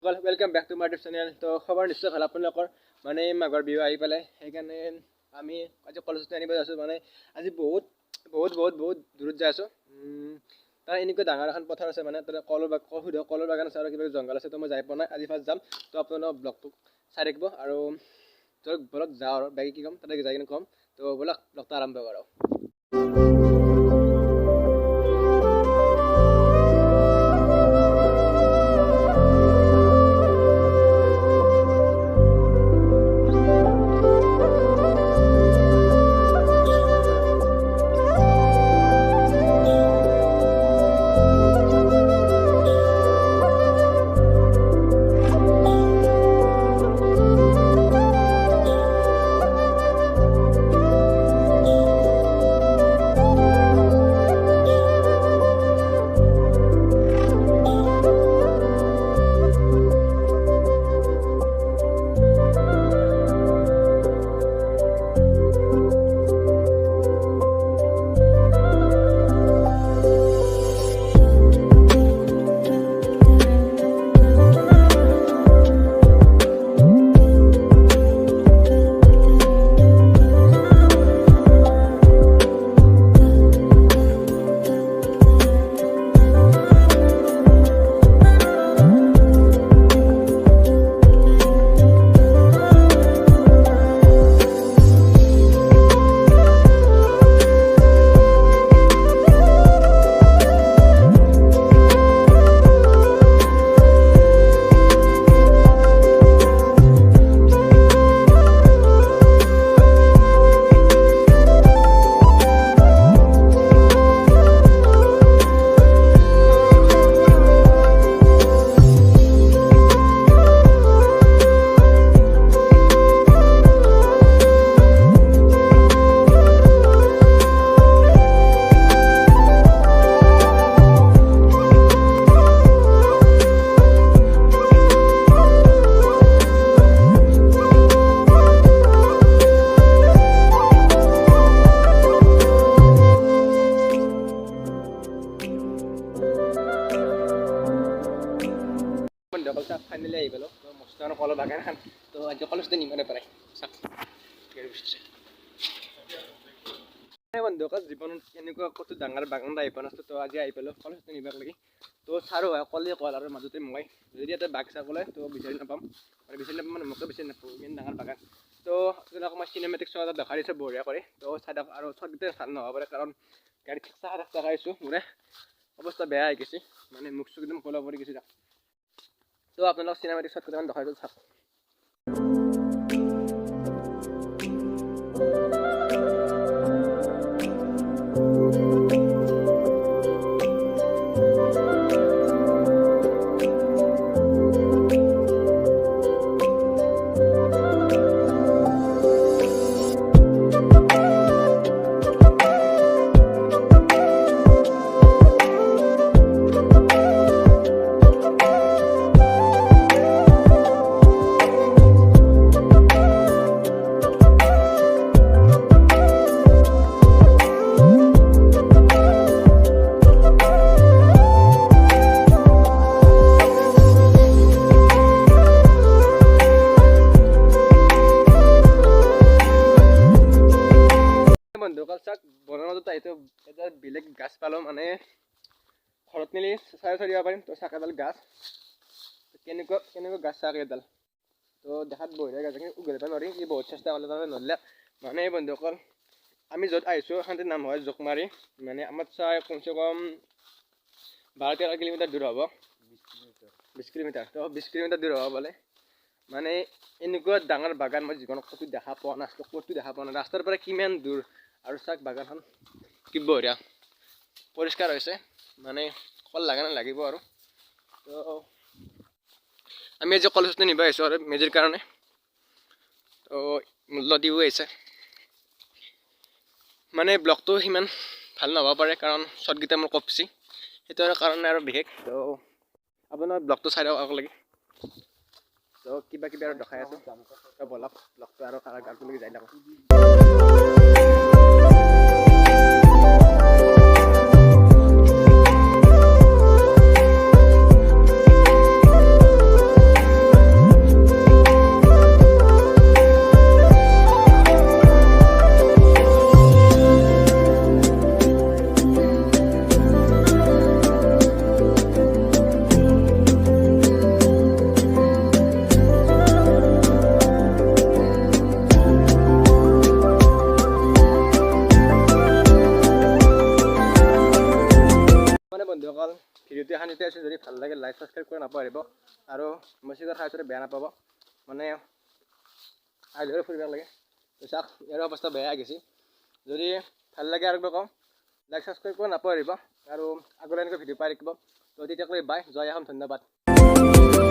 Welcome back to my YouTube channel. तो खबर निश्चय ভাল আপোনালোকৰ মানে মাঘৰ বিহু আহি পালে সেইকাৰণে আমি আজি কলেজত আনিব যাইছো। মানে আজি বহুত দূৰত যাই আছো। তাৰ এনেকুৱা ডাঙৰ এখন পথাৰ আছে, মানে তাতে কলৰ বাগান আছে আৰু কিবা জংগল আছে। তো মই যাই পোৱা নাই, আজি ফাৰ্ষ্ট যাম। তো আপোনালোকৰ ব্লগটো চাই থাকিব আৰু বলক যাওঁ আৰু বাকী কি ক'ম তাতে যাই কিনে ক'ম। তো বলক ব্লগটো আৰম্ভ কৰোঁ। ফাইনেলি আহি পালোঁ। তো মস্ত কলৰ বাগান এখন। তো আজি কলেজতে নিমানে পাৰে বন্ধুসকল, জীৱনত এনেকুৱা ক'তো ডাঙৰ বাগান আহি পোৱা নাছিলোঁ। তো আজি আহি পালোঁ কলেজতে নিবাক লাগি। তো চাৰো হয় কলে কল আৰু মাজতে মই যদি এটা বাঘ চাহ ক'লে তো বিচাৰি নাপাম, মানে মোকে বিচাৰি নাপাওঁ, ইমান ডাঙৰ বাগান। তো আপোনালোকক মই চিনেমেটিক শ্ব' এটা দেখাই দিছোঁ বঢ়িয়া কৰি। তো চাই থাকক আৰু চবকেইটা ভাল নহ'ব পাৰে, কাৰণ গাড়ীত চাহ দেখাইছোঁ মোৰে অৱস্থা বেয়া হৈ গৈছে, মানে মুখ চুখ একদম ক'লা পৰি গৈছে। তো আপোনালোক চিনেমেটিক শ্বট কেইটামান দেখাই দিওঁ চাওক। বন্ধুসকল চাওক, বনাওঁতে এইটো এটা বেলেগ গাছ পালোঁ, মানে ঘৰত নিলি চাই দিব পাৰিম। তো চাক এডাল গাছ, কেনেকুৱা গাছ চাক এডাল। তো দেখাত বঢ়িয়া গাছ, কিন্তু উঘালিব নোৱাৰি, ই বহুত চেষ্টা কৰিলে তাতে নৰিলে। মানে বন্ধুসকল, আমি য'ত আহিছোঁ সেইখনতে নাম হয় জোকমাৰি। মানে আমাৰ চাই কমচে কম 12-13 কিলোমিটাৰ দূৰ হ'ব, 20 কিলোমিটাৰ। তো 20 কিলোমিটাৰ দূৰ হ'ব বোলে। মানে এনেকুৱা ডাঙৰ বাগান মই জীৱনত ক'তো দেখা পোৱা নাছিলোঁ, ক'তো দেখা পোৱা নাই। ৰাস্তাৰ পৰা কিমান দূৰ আৰু চাওক বাগানখন কি বঢ়িয়া পৰিষ্কাৰ হৈছে, মানে কল লাগা লাগিব আৰু। তো আমি আজি কলেজতে নিব আহিছোঁ আৰু মেজিৰ কাৰণে। তো মূল্য দিও আহিছে, মানে ব্লগটো সিমান ভাল নহ'ব পাৰে, কাৰণ শ্বটকেইটা মোৰ কপচি, সেইটো কাৰণে আৰু বিশেষ। তো আপোনাৰ ব্লগটো চাই দিয়ক লাগি। তো কিবা আৰু দেখাই আছোঁ। তো বলক ব্লগটো আৰু আগলৈকে যাই থাকোঁ। বন্ধুসকল ভিডিঅ'টো এখন যেতিয়া আছে যদি ভাল লাগে লাইক ছাবস্ক্ৰাইব কৰি নাপাহৰিব আৰু মই চিকেন খাই বেয়া নাপাব মানে আহিলেও ফুৰিব লাগে তো চাওক ইয়াৰ অৱস্থা বেয়া হৈ গৈছে যদি ভাল লাগে আৰু কওঁ লাইক ছাবস্ক্ৰাইব কৰি নাপাহৰিব আৰু আগলৈ এনেকৈ ভিডিঅ' পাই থাকিব তো তেতিয়ালৈ বাই জয় আহোম ধন্যবাদ